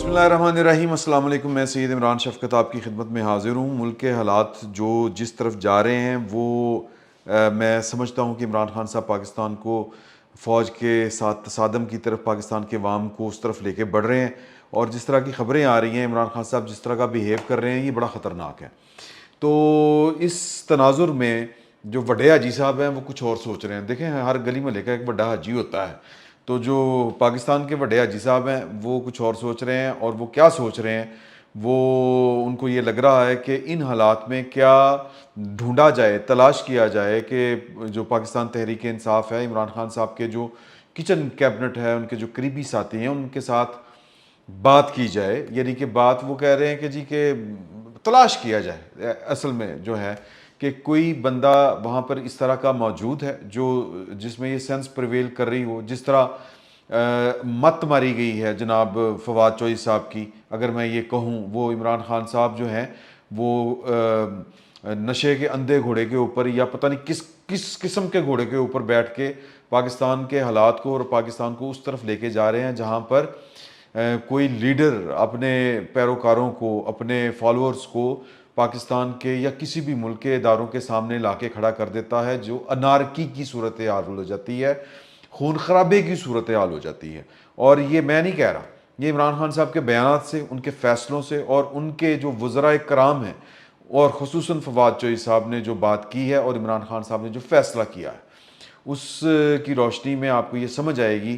بسم اللہ الرحمن الرحیم۔ السلام علیکم، میں سید عمران شفقت آپ کی خدمت میں حاضر ہوں۔ ملک کے حالات جو جس طرف جا رہے ہیں وہ میں سمجھتا ہوں کہ عمران خان صاحب پاکستان کو فوج کے ساتھ تصادم کی طرف، پاکستان کے عوام کو اس طرف لے کے بڑھ رہے ہیں، اور جس طرح کی خبریں آ رہی ہیں عمران خان صاحب جس طرح کا بیہیو کر رہے ہیں یہ بڑا خطرناک ہے۔ تو اس تناظر میں جو بڑے حاجی صاحب ہیں وہ کچھ اور سوچ رہے ہیں۔ دیکھیں ہر گلی محلے کا ایک بڑا حاجی ہوتا ہے، تو جو پاکستان کے بڑے حاجی صاحب ہیں وہ کچھ اور سوچ رہے ہیں، اور وہ کیا سوچ رہے ہیں، وہ ان کو یہ لگ رہا ہے کہ ان حالات میں کیا ڈھونڈا جائے، تلاش کیا جائے کہ جو پاکستان تحریک انصاف ہے، عمران خان صاحب کے جو کچن کیبنٹ ہے، ان کے جو قریبی ساتھی ہیں، ان کے ساتھ بات کی جائے۔ یعنی کہ بات وہ کہہ رہے ہیں کہ جی کہ تلاش کیا جائے اصل میں جو ہے کہ کوئی بندہ وہاں پر اس طرح کا موجود ہے جو جس میں یہ سینس پریویل کر رہی ہو، جس طرح مت ماری گئی ہے جناب فواد چوہدری صاحب کی۔ اگر میں یہ کہوں، وہ عمران خان صاحب جو ہیں وہ نشے کے اندھے گھوڑے کے اوپر یا پتہ نہیں کس قسم کے گھوڑے کے اوپر بیٹھ کے پاکستان کے حالات کو اور پاکستان کو اس طرف لے کے جا رہے ہیں جہاں پر کوئی لیڈر اپنے پیروکاروں کو، اپنے فالوورز کو پاکستان کے یا کسی بھی ملک کے اداروں کے سامنے لا کے کھڑا کر دیتا ہے، جو انارکی کی صورتحال ہو جاتی ہے، خون خرابے کی صورتحال ہو جاتی ہے۔ اور یہ میں نہیں کہہ رہا، یہ عمران خان صاحب کے بیانات سے، ان کے فیصلوں سے، اور ان کے جو وزراء کرام ہیں، اور خصوصاً فواد چوہدری صاحب نے جو بات کی ہے اور عمران خان صاحب نے جو فیصلہ کیا ہے، اس کی روشنی میں آپ کو یہ سمجھ آئے گی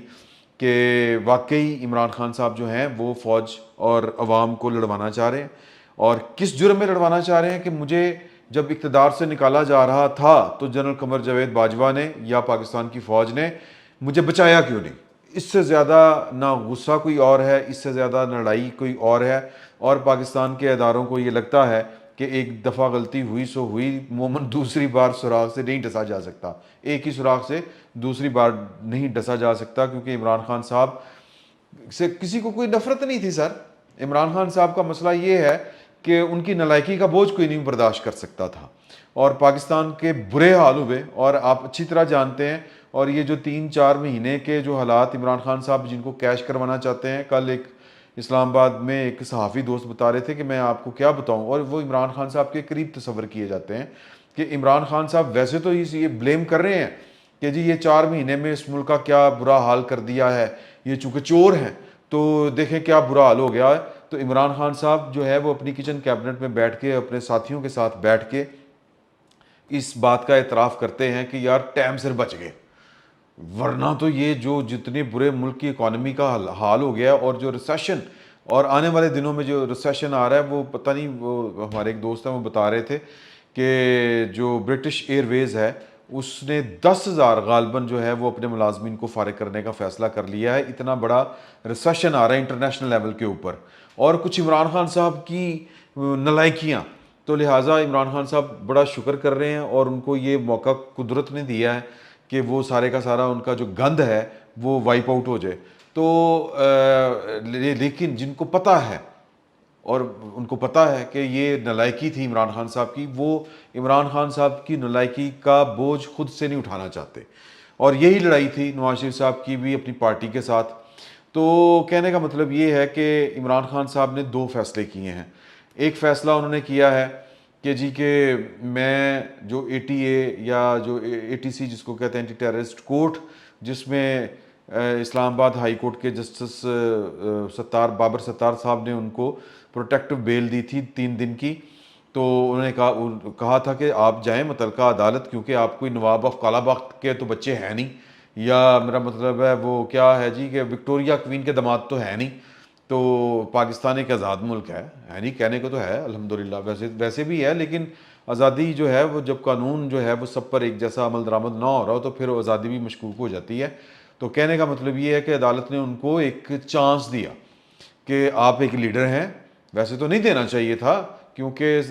کہ واقعی عمران خان صاحب جو ہیں وہ فوج اور عوام کو لڑوانا چاہ رہے ہیں، اور کس جرم میں لڑوانا چاہ رہے ہیں کہ مجھے جب اقتدار سے نکالا جا رہا تھا تو جنرل قمر جاوید باجوہ نے یا پاکستان کی فوج نے مجھے بچایا کیوں نہیں؟ اس سے زیادہ نہ غصہ کوئی اور ہے، اس سے زیادہ لڑائی کوئی اور ہے، اور پاکستان کے اداروں کو یہ لگتا ہے کہ ایک دفعہ غلطی ہوئی سو ہوئی، مومن دوسری بار سراغ سے نہیں ڈسا جا سکتا، ایک ہی سراغ سے دوسری بار نہیں ڈسا جا سکتا، کیونکہ عمران خان صاحب سے کسی کو کوئی نفرت نہیں تھی سر۔ عمران خان صاحب کا مسئلہ یہ ہے کہ ان کی نالائکی کا بوجھ کوئی نہیں برداشت کر سکتا تھا، اور پاکستان کے برے حال ہوئے، اور آپ اچھی طرح جانتے ہیں۔ اور یہ جو 3-4 مہینے کے جو حالات عمران خان صاحب جن کو کیش کروانا چاہتے ہیں، کل ایک اسلام آباد میں ایک صحافی دوست بتا رہے تھے کہ میں آپ کو کیا بتاؤں، اور وہ عمران خان صاحب کے قریب تصور کیے جاتے ہیں کہ عمران خان صاحب ویسے تو یہ بلیم کر رہے ہیں کہ جی یہ 4 مہینے میں اس ملک کا کیا برا حال کر دیا ہے، یہ چونکہ چور ہیں تو دیکھیں کیا برا حال ہو گیا ہے۔ تو عمران خان صاحب جو ہے وہ اپنی کچن کیبنٹ میں بیٹھ کے اپنے ساتھیوں کے ساتھ بیٹھ کے اس بات کا اعتراف کرتے ہیں کہ یار ٹائم سر بچ گئے، ورنہ تو یہ جو جتنے برے ملک کی اکانومی کا حال ہو گیا، اور جو ریسیشن، اور آنے والے دنوں میں جو ریسیشن آ رہا ہے، وہ پتہ نہیں، وہ ہمارے ایک دوست ہیں وہ بتا رہے تھے کہ جو برٹش ایئر ویز ہے اس نے 10,000 غالباً جو ہے وہ اپنے ملازمین کو فارغ کرنے کا فیصلہ کر لیا ہے۔ اتنا بڑا ریسیشن آ رہا ہے انٹرنیشنل لیول کے اوپر، اور کچھ عمران خان صاحب کی نالائکیاں، تو لہٰذا عمران خان صاحب بڑا شکر کر رہے ہیں، اور ان کو یہ موقع قدرت نے دیا ہے کہ وہ سارے کا سارا ان کا جو گند ہے وہ وائپ آؤٹ ہو جائے۔ تو لیکن جن کو پتہ ہے، اور ان کو پتہ ہے کہ یہ نالائکی تھی عمران خان صاحب کی، وہ عمران خان صاحب کی نالائکی کا بوجھ خود سے نہیں اٹھانا چاہتے، اور یہی لڑائی تھی نواز شریف صاحب کی بھی اپنی پارٹی کے ساتھ۔ تو کہنے کا مطلب یہ ہے کہ عمران خان صاحب نے 2 فیصلے کیے ہیں۔ ایک فیصلہ انہوں نے کیا ہے کہ جی کہ میں جو ATA یا جو ATC جس کو کہتے ہیں اینٹی ٹیررسٹ کورٹ، جس میں اسلام آباد ہائی کورٹ کے جسٹس بابر ستار صاحب نے ان کو پروٹیکٹیو بیل دی تھی 3 دن کی، تو انہوں نے کہا تھا کہ آپ جائیں متعلقہ عدالت، کیونکہ آپ کوئی نواب آف کالا باغ کے تو بچے ہیں نہیں، یا میرا مطلب ہے وہ کیا ہے جی کہ وکٹوریہ کوئین کے داماد تو ہے نہیں، تو پاکستان ایک آزاد ملک ہے نہیں، کہنے کو تو ہے الحمدللہ، ویسے بھی ہے، لیکن آزادی جو ہے وہ جب قانون جو ہے وہ سب پر ایک جیسا عمل درآمد نہ ہو رہا ہو تو پھر آزادی بھی مشکوک ہو جاتی ہے۔ تو کہنے کا مطلب یہ ہے کہ عدالت نے ان کو ایک چانس دیا کہ آپ ایک لیڈر ہیں، ویسے تو نہیں دینا چاہیے تھا کیونکہ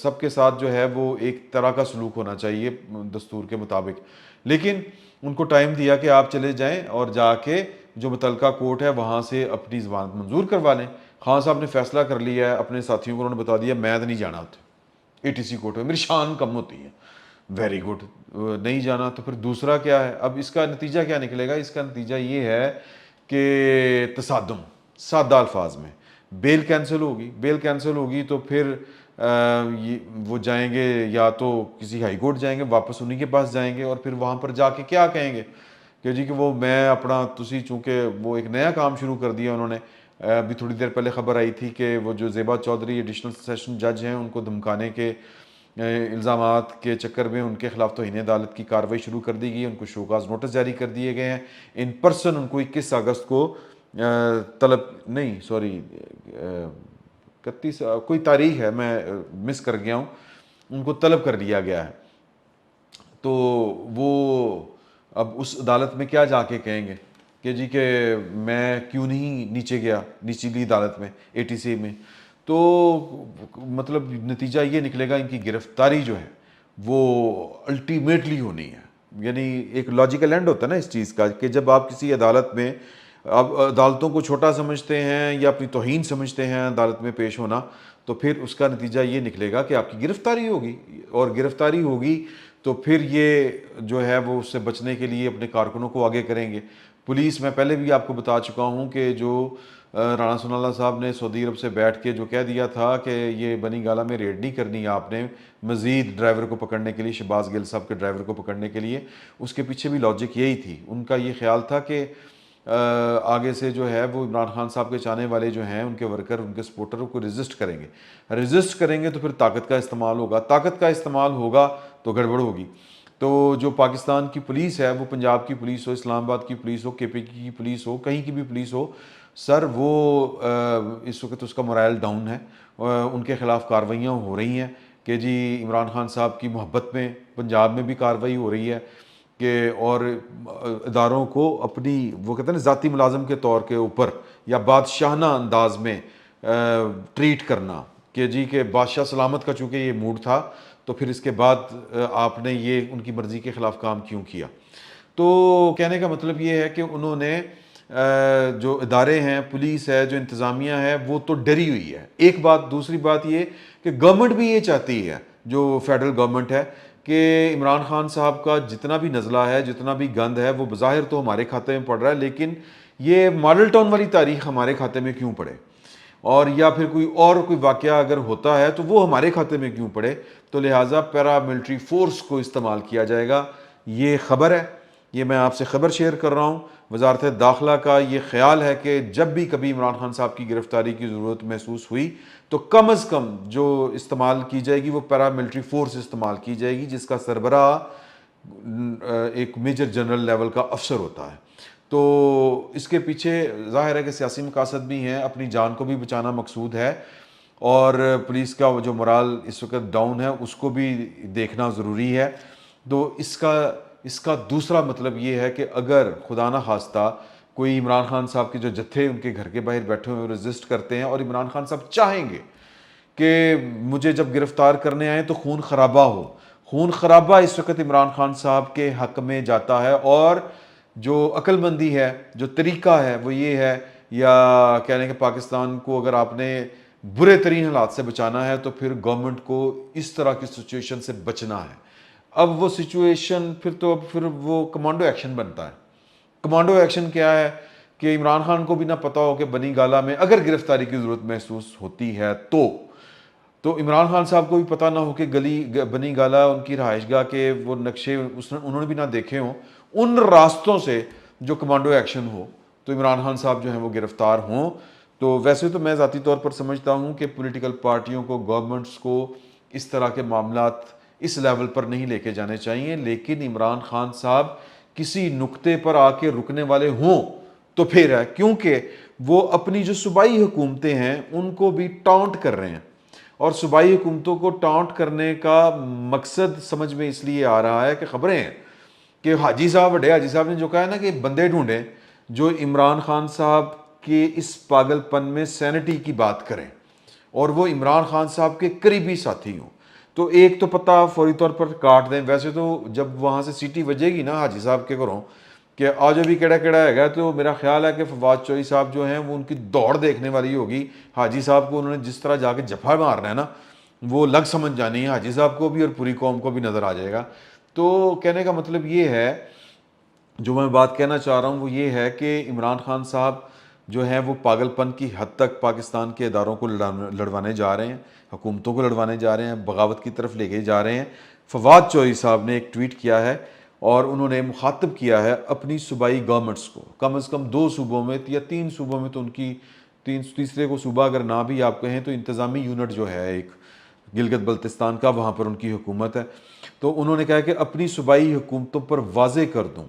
سب کے ساتھ جو ہے وہ ایک طرح کا سلوک ہونا چاہیے دستور کے مطابق، لیکن ان کو ٹائم دیا کہ آپ چلے جائیں اور جا کے جو متعلقہ کورٹ ہے وہاں سے اپنی ضمانت منظور کروا لیں۔ خان صاحب نے فیصلہ کر لیا ہے، اپنے ساتھیوں کو انہوں نے بتا دیا میں تو نہیں جانا ہوتا ATC کورٹ میں، میری شان کم ہوتی ہے۔ ویری گڈ، نہیں جانا تو پھر دوسرا کیا ہے؟ اب اس کا نتیجہ کیا نکلے گا؟ اس کا نتیجہ یہ ہے کہ تصادم، سادہ الفاظ میں بیل کینسل ہوگی تو پھر وہ جائیں گے یا تو کسی ہائی کورٹ جائیں گے، واپس انہی کے پاس جائیں گے، اور پھر وہاں پر جا کے کیا کہیں گے کہ جی کہ وہ میں اپنا چونکہ وہ ایک نیا کام شروع کر دیا انہوں نے. ابھی تھوڑی دیر پہلے خبر آئی تھی کہ وہ جو زیبا چودھری ایڈیشنل سیشن جج ہیں، ان کو دھمکانے کے الزامات کے چکر میں ان کے خلاف توہین عدالت کی کارروائی شروع کر دی گئی. ان کو شوکاز نوٹس جاری کر دیے گئے ہیں. ان پرسن ان کو 21 اگست کو طلب نہیں سوری 31 کوئی تاریخ ہے، میں مس کر گیا ہوں، ان کو طلب کر لیا گیا ہے. تو وہ اب اس عدالت میں کیا جا کے کہیں گے کہ جی کہ میں کیوں نہیں نیچے گیا نچلی عدالت میں ATC میں. تو مطلب نتیجہ یہ نکلے گا ان کی گرفتاری جو ہے وہ الٹیمیٹلی ہونی ہے. یعنی ایک لاجیکل اینڈ ہوتا ہے نا اس چیز کا کہ جب آپ کسی عدالت میں، آپ عدالتوں کو چھوٹا سمجھتے ہیں یا اپنی توہین سمجھتے ہیں عدالت میں پیش ہونا، تو پھر اس کا نتیجہ یہ نکلے گا کہ آپ کی گرفتاری ہوگی، اور گرفتاری ہوگی تو پھر یہ جو ہے وہ اس سے بچنے کے لیے اپنے کارکنوں کو آگے کریں گے. پولیس، میں پہلے بھی آپ کو بتا چکا ہوں کہ جو رانا ثناء اللہ صاحب نے سعودی عرب سے بیٹھ کے جو کہہ دیا تھا کہ یہ بنی گالہ میں ریڈ نہیں کرنی آپ نے مزید ڈرائیور کو پکڑنے کے لیے، شہباز گل صاحب کے ڈرائیور کو پکڑنے کے لیے، اس کے پیچھے بھی لاجک یہی تھی. ان کا یہ خیال تھا کہ آگے سے جو ہے وہ عمران خان صاحب کے چاہنے والے جو ہیں، ان کے ورکر، ان کے سپورٹر کو ریزسٹ کریں گے تو پھر طاقت کا استعمال ہوگا تو گڑبڑ ہوگی. تو جو پاکستان کی پولیس ہے، وہ پنجاب کی پولیس ہو، اسلام آباد کی پولیس ہو، KP کی پولیس ہو، کہیں کی بھی پولیس ہو سر، وہ اس وقت اس کا morale ڈاؤن ہے. ان کے خلاف کارروائیاں ہو رہی ہیں کہ جی عمران خان صاحب کی محبت میں پنجاب میں بھی کارروائی ہو رہی ہے کہ اور اداروں کو اپنی وہ کہتے ہیں نا ذاتی ملازم کے طور کے اوپر یا بادشاہانہ انداز میں ٹریٹ کرنا کہ جی کہ بادشاہ سلامت کا چونکہ یہ موڈ تھا تو پھر اس کے بعد آپ نے یہ ان کی مرضی کے خلاف کام کیوں کیا. تو کہنے کا مطلب یہ ہے کہ انہوں نے جو ادارے ہیں، پولیس ہے، جو انتظامیہ ہے، وہ تو ڈری ہوئی ہے. ایک بات. دوسری بات یہ کہ گورنمنٹ بھی یہ چاہتی ہے، جو فیڈرل گورنمنٹ ہے، کہ عمران خان صاحب کا جتنا بھی نزلہ ہے، جتنا بھی گند ہے، وہ بظاہر تو ہمارے کھاتے میں پڑ رہا ہے، لیکن یہ ماڈل ٹاؤن والی تاریخ ہمارے کھاتے میں کیوں پڑے، اور یا پھر کوئی واقعہ اگر ہوتا ہے تو وہ ہمارے کھاتے میں کیوں پڑے. تو لہٰذا پیرا ملٹری فورس کو استعمال کیا جائے گا. یہ خبر ہے، یہ میں آپ سے خبر شیئر کر رہا ہوں. وزارت داخلہ کا یہ خیال ہے کہ جب بھی کبھی عمران خان صاحب کی گرفتاری کی ضرورت محسوس ہوئی تو کم از کم جو استعمال کی جائے گی وہ پیرا ملٹری فورس استعمال کی جائے گی، جس کا سربراہ ایک میجر جنرل لیول کا افسر ہوتا ہے. تو اس کے پیچھے ظاہر ہے کہ سیاسی مقاصد بھی ہیں، اپنی جان کو بھی بچانا مقصود ہے، اور پولیس کا جو morale اس وقت ڈاؤن ہے اس کو بھی دیکھنا ضروری ہے. تو اس کا دوسرا مطلب یہ ہے کہ اگر خدا نہ خواستہ کوئی عمران خان صاحب کے جو جتھے ان کے گھر کے باہر بیٹھے ہوئے ریزسٹ کرتے ہیں، اور عمران خان صاحب چاہیں گے کہ مجھے جب گرفتار کرنے آئیں تو خون خرابہ اس وقت عمران خان صاحب کے حق میں جاتا ہے. اور جو عقل مندی ہے، جو طریقہ ہے، وہ یہ ہے، یا کہنے کہ پاکستان کو اگر آپ نے برے ترین حالات سے بچانا ہے تو پھر گورنمنٹ کو اس طرح کی سچویشن سے بچنا ہے. اب وہ سچویشن پھر وہ کمانڈو ایکشن بنتا ہے. کمانڈو ایکشن کیا ہے کہ عمران خان کو بھی نہ پتا ہو کہ بنی گالہ میں اگر گرفتاری کی ضرورت محسوس ہوتی ہے تو عمران خان صاحب کو بھی پتہ نہ ہو کہ بنی گالہ ان کی رہائش گاہ کے وہ نقشے انہوں نے بھی نہ دیکھے ہوں، ان راستوں سے جو کمانڈو ایکشن ہو تو عمران خان صاحب جو ہیں وہ گرفتار ہوں. تو ویسے تو میں ذاتی طور پر سمجھتا ہوں کہ پولیٹیکل پارٹیوں کو، گورنمنٹس کو اس طرح کے معاملات اس لیول پر نہیں لے کے جانے چاہیے، لیکن عمران خان صاحب کسی نقطے پر آ کے رکنے والے ہوں تو پھر ہے، کیونکہ وہ اپنی جو صوبائی حکومتیں ہیں ان کو بھی ٹاؤنٹ کر رہے ہیں، اور صوبائی حکومتوں کو ٹاؤنٹ کرنے کا مقصد سمجھ میں اس لیے آ رہا ہے کہ خبریں ہیں کہ بڑے حاجی صاحب نے جو کہا ہے نا کہ بندے ڈھونڈیں جو عمران خان صاحب کے اس پاگل پن میں سینٹی کی بات کریں اور وہ عمران خان صاحب کے قریبی ساتھی ہوں. تو ایک تو پتہ فوری طور پر کاٹ دیں. ویسے تو جب وہاں سے سیٹی بجے گی نا حاجی صاحب کے گھروں کہ آج ابھی کیڑا ہے گا، تو میرا خیال ہے کہ فواد چوہی صاحب جو ہیں وہ ان کی دوڑ دیکھنے والی ہوگی. حاجی صاحب کو انہوں نے جس طرح جا کے جفا مارنا ہے نا، وہ لگ سمجھ جانی ہے حاجی صاحب کو بھی اور پوری قوم کو بھی نظر آ جائے گا. تو کہنے کا مطلب یہ ہے، جو میں بات کہنا چاہ رہا ہوں وہ یہ ہے کہ عمران خان صاحب جو ہیں وہ پاگل پن کی حد تک پاکستان کے اداروں کو لڑوانے جا رہے ہیں، حکومتوں کو لڑوانے جا رہے ہیں، بغاوت کی طرف لے کے جا رہے ہیں۔ فواد چوہدری صاحب نے ایک ٹویٹ کیا ہے اور انہوں نے مخاطب کیا ہے اپنی صوبائی گورنمنٹس کو، کم از کم 2 صوبوں میں یا 3 صوبوں میں، تو ان کی تیسرے کو صوبہ اگر نہ بھی آپ کہیں تو انتظامی یونٹ جو ہے ایک گلگت بلتستان کا، وہاں پر ان کی حکومت ہے۔ تو انہوں نے کہا کہ اپنی صوبائی حکومتوں پر واضح کر دوں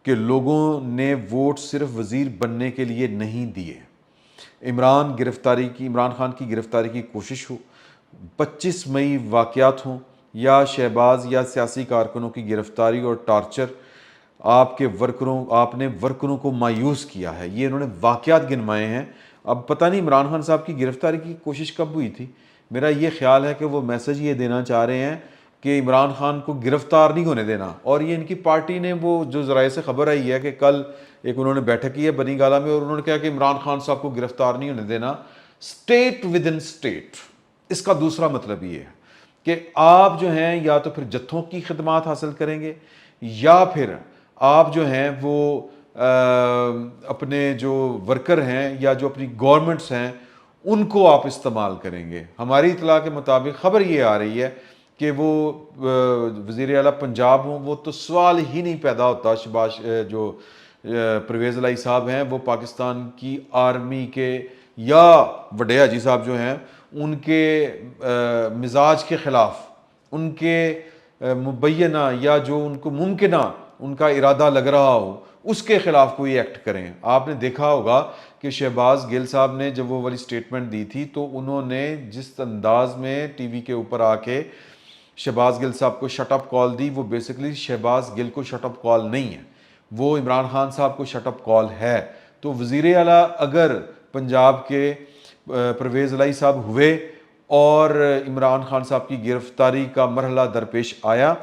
کہ لوگوں نے ووٹ صرف وزیر بننے کے لیے نہیں دیے۔ عمران خان کی گرفتاری کی کوشش ہو، 25 مئی واقعات ہوں یا شہباز یا سیاسی کارکنوں کی گرفتاری اور ٹارچر، آپ نے ورکروں کو مایوس کیا ہے۔ یہ انہوں نے واقعات گنوائے ہیں۔ اب پتہ نہیں عمران خان صاحب کی گرفتاری کی کوشش کب ہوئی تھی۔ میرا یہ خیال ہے کہ وہ میسج یہ دینا چاہ رہے ہیں کہ عمران خان کو گرفتار نہیں ہونے دینا، اور یہ ان کی پارٹی نے، وہ جو ذرائع سے خبر آئی ہے کہ کل ایک انہوں نے بیٹھک کی ہے بنی گالہ میں، اور انہوں نے کہا کہ عمران خان صاحب کو گرفتار نہیں ہونے دینا، اسٹیٹ ود ان اسٹیٹ۔ اس کا دوسرا مطلب یہ ہے کہ آپ جو ہیں یا تو پھر جتھوں کی خدمات حاصل کریں گے، یا پھر آپ جو ہیں وہ اپنے جو ورکر ہیں یا جو اپنی گورنمنٹس ہیں ان کو آپ استعمال کریں گے۔ ہماری اطلاع کے مطابق خبر یہ آ رہی ہے کہ وہ وزیر اعلیٰ پنجاب ہوں، وہ تو سوال ہی نہیں پیدا ہوتا، جو پرویز الہی صاحب ہیں وہ پاکستان کی آرمی کے یا وڈے حاجی صاحب جو ہیں ان کے مزاج کے خلاف، ان کے مبینہ یا جو ان کو ممکنہ ان کا ارادہ لگ رہا ہو اس کے خلاف کوئی ایکٹ کریں۔ آپ نے دیکھا ہوگا کہ شہباز گل صاحب نے جب وہ والی سٹیٹمنٹ دی تھی تو انہوں نے جس انداز میں ٹی وی کے اوپر آ کے شہباز گل صاحب کو شٹ اپ کال دی، وہ بیسیکلی شہباز گل کو شٹ اپ کال نہیں ہے، وہ عمران خان صاحب کو شٹ اپ کال ہے۔ تو وزیر اعلیٰ اگر پنجاب کے پرویز الہی صاحب ہوئے اور عمران خان صاحب کی گرفتاری کا مرحلہ درپیش آیا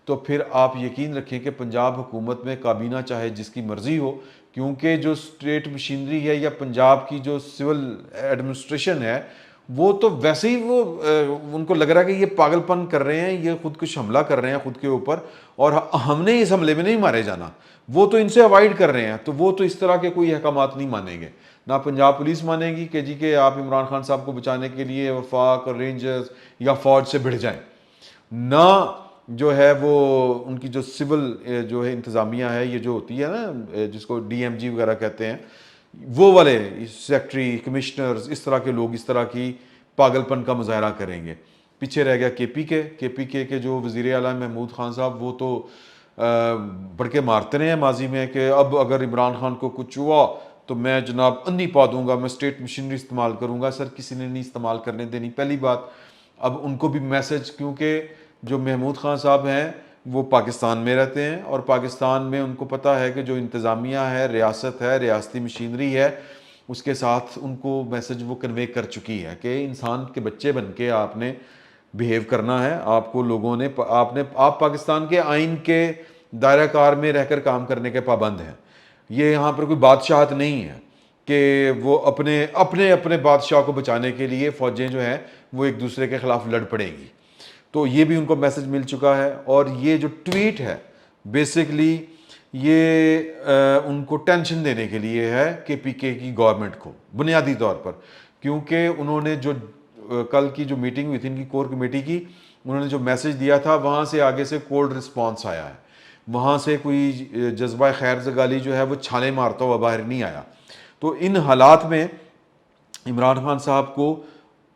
تو پھر آپ یقین رکھیں کہ پنجاب حکومت میں کابینہ چاہے جس کی مرضی ہو، کیونکہ جو اسٹیٹ مشینری ہے یا پنجاب کی جو سول ایڈمنسٹریشن ہے وہ تو ویسے ہی وہ ان کو لگ رہا ہے کہ یہ پاگل پن کر رہے ہیں، یہ خود کچھ حملہ کر رہے ہیں خود کے اوپر، اور ہم نے اس حملے میں نہیں مارے جانا، وہ تو ان سے اوائڈ کر رہے ہیں۔ تو وہ تو اس طرح کے کوئی احکامات نہیں مانیں گے، نہ پنجاب پولیس مانے گی کہ جی کہ آپ عمران خان صاحب کو بچانے کے لیے وفاق اور رینجرز یا فوج سے بھڑ جائیں، نہ جو ہے وہ ان کی جو سول جو ہے انتظامیہ ہے، یہ جو ہوتی ہے نا جس کو ڈی ایم جی وغیرہ کہتے ہیں، وہ والے سیکٹری کمشنرز، اس طرح کے لوگ اس طرح کی پاگل پن کا مظاہرہ کریں گے۔ پیچھے رہ گیا کے پی کے جو وزیر اعلیٰ محمود خان صاحب، وہ تو بڑھ کے مارتے رہے ہیں ماضی میں کہ اب اگر عمران خان کو کچھ ہوا تو میں جناب اندھی پا دوں گا، میں اسٹیٹ مشینری استعمال کروں گا۔ سر کسی نے نہیں استعمال کرنے دینی، پہلی بات۔ اب ان کو بھی میسج، کیونکہ جو محمود خان صاحب ہیں وہ پاکستان میں رہتے ہیں اور پاکستان میں ان کو پتہ ہے کہ جو انتظامیہ ہے، ریاست ہے، ریاستی مشینری ہے، اس کے ساتھ ان کو میسج وہ کنوے کر چکی ہے کہ انسان کے بچے بن کے آپ نے بیہیو کرنا ہے، آپ کو لوگوں نے آپ پاکستان کے آئین کے دائرہ کار میں رہ کر کام کرنے کے پابند ہیں۔ یہ یہاں پر کوئی بادشاہت نہیں ہے کہ وہ اپنے بادشاہ کو بچانے کے لیے فوجیں جو ہیں وہ ایک دوسرے کے خلاف لڑ پڑیں گی۔ تو یہ بھی ان کو میسج مل چکا ہے، اور یہ جو ٹویٹ ہے بیسیکلی یہ ان کو ٹینشن دینے کے لیے ہے کے پی کے کی گورنمنٹ کو بنیادی طور پر، کیونکہ انہوں نے جو کل کی جو میٹنگ ہوئی تھی ان کی کور کمیٹی کی، انہوں نے جو میسج دیا تھا وہاں سے آگے سے کولڈ رسپانس آیا ہے، وہاں سے کوئی جذبہ خیر زگالی جو ہے وہ چھالے مارتا ہوا باہر نہیں آیا۔ تو ان حالات میں عمران خان صاحب کو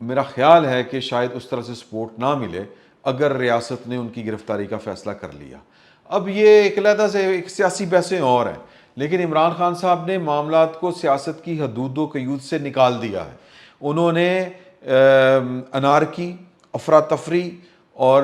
میرا خیال ہے کہ شاید اس طرح سے سپورٹ نہ ملے اگر ریاست نے ان کی گرفتاری کا فیصلہ کر لیا۔ اب یہ ایک علیحدہ سے ایک سیاسی بحثیں اور ہیں، لیکن عمران خان صاحب نے معاملات کو سیاست کی حدود و قیود سے نکال دیا ہے۔ انہوں نے انارکی، افراتفری اور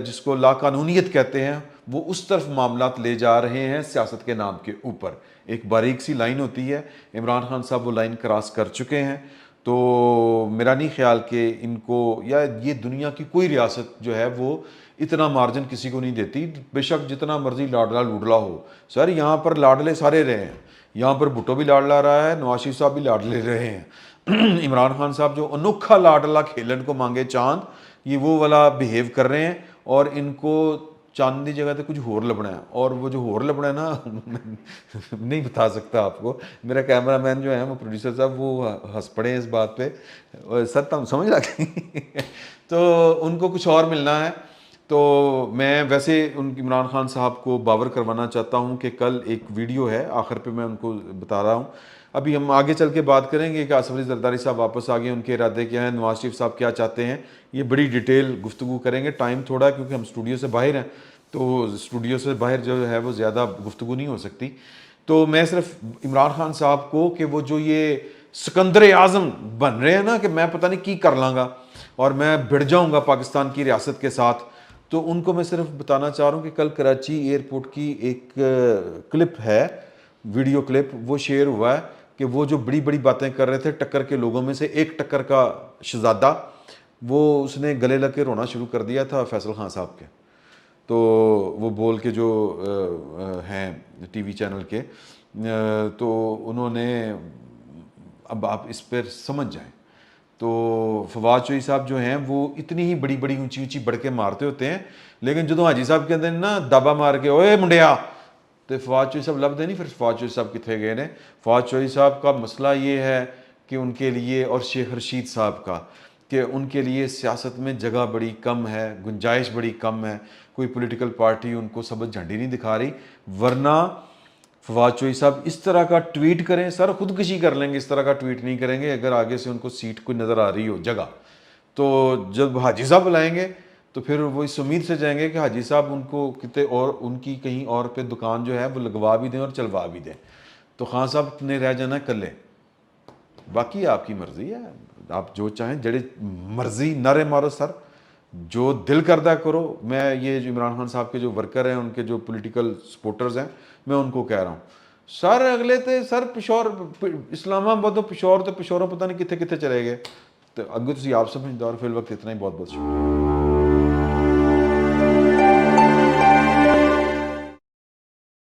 جس کو لا قانونیت کہتے ہیں وہ اس طرف معاملات لے جا رہے ہیں سیاست کے نام کے اوپر۔ ایک باریک سی لائن ہوتی ہے، عمران خان صاحب وہ لائن کراس کر چکے ہیں۔ تو میرا نہیں خیال کہ ان کو، یا یہ دنیا کی کوئی ریاست جو ہے وہ اتنا مارجن کسی کو نہیں دیتی، بے شک جتنا مرضی لاڈلا لوڈلا ہو۔ سر یہاں پر لاڈلے سارے رہے ہیں، یہاں پر بھٹو بھی لاڈلا رہا ہے، نواز شریف صاحب بھی لاڈلے رہے ہیں۔ عمران خان صاحب جو انوکھا لاڈلا کھیلن کو مانگے چاند، یہ وہ والا بیہیو کر رہے ہیں، اور ان کو چاند دی جگہ تے کچھ ہور لبنا ہے, اور وہ جو ہور لبنا ہے نا نہیں بتا سکتا آپ کو. میرا کیمرہ مین جو ہے وہ پروڈیوسر صاحب وہ ہنس پڑے ہیں اس بات پہ, سر تم سمجھ لگے تو ان کو کچھ اور ملنا ہے. تو میں ویسے ان کی عمران خان صاحب کو باور کروانا چاہتا ہوں کہ کل ایک ویڈیو ہے, آخر پہ میں ان کو بتا رہا ہوں. ابھی ہم آگے چل کے بات کریں گے کہ آصف علی زرداری صاحب واپس آ گئے, ان کے ارادے کیا ہیں, نواز شریف صاحب کیا چاہتے ہیں, یہ بڑی ڈیٹیل گفتگو کریں گے. ٹائم تھوڑا ہے کیونکہ ہم اسٹوڈیو سے باہر ہیں, تو اسٹوڈیو سے باہر جو ہے وہ زیادہ گفتگو نہیں ہو سکتی. تو میں صرف عمران خان صاحب کو کہ وہ جو یہ سکندر اعظم بن رہے ہیں نا کہ میں پتہ نہیں کی کر لاں گا اور میں بھڑ جاؤں گا پاکستان کی ریاست کے ساتھ, تو ان کو میں صرف بتانا چاہ رہا ہوں کہ کل کراچی ایئرپورٹ کی ایک کلپ ہے, ویڈیو کلپ وہ شیئر ہوا ہے کہ وہ جو بڑی بڑی باتیں کر رہے تھے ٹکر کے لوگوں میں سے ایک ٹکر کا شہزادہ, وہ اس نے گلے لگ کے رونا شروع کر دیا تھا فیصل خان صاحب کے. تو وہ بول کے جو ہیں ٹی وی چینل کے, تو انہوں نے, اب آپ اس پر سمجھ جائیں. تو فواد چوہی صاحب جو ہیں وہ اتنی ہی بڑی بڑی اونچی اونچی بڑھ کے مارتے ہوتے ہیں, لیکن جدوں حاجی صاحب کے اندر نا دابا مار کے اوئے منڈیا, تو فواد چوہی صاحب لب دے نہیں. پھر فواد چوہی صاحب کتنے گئے نے. فواد چوہی صاحب کا مسئلہ یہ ہے کہ ان کے لیے, اور شیخ رشید صاحب کا, کہ ان کے لیے سیاست میں جگہ بڑی کم ہے, گنجائش بڑی کم ہے, کوئی پولیٹیکل پارٹی ان کو سبز جھنڈی نہیں دکھا رہی. ورنہ فواد چوہی صاحب اس طرح کا ٹویٹ کریں, سر خودکشی کر لیں گے, اس طرح کا ٹویٹ نہیں کریں گے اگر آگے سے ان کو سیٹ کوئی نظر آ رہی ہو جگہ. تو جب حاجی صاحب بلائیں گے تو پھر وہ اس امید سے جائیں گے کہ حاجی صاحب ان کو کتے اور ان کی کہیں اور پہ دکان جو ہے وہ لگوا بھی دیں اور چلوا بھی دیں. تو خان صاحب نے رہ جانا کلے. باقی آپ کی مرضی ہے, آپ جو چاہیں جڑے مرضی نعرے مارو سر, جو دل کردہ کرو. میں یہ جو عمران خان صاحب کے جو ورکر ہیں, ان کے جو پولیٹیکل سپورٹرز ہیں, میں ان کو کہہ رہا ہوں سر اگلے تے سر پشور اسلام آباد تو پشوروں پتہ نہیں کتنے کتنے چلے گئے. تو اگے تسی آپ سمجھدار, فی الوقت اتنا ہی, بہت بہت شکریہ.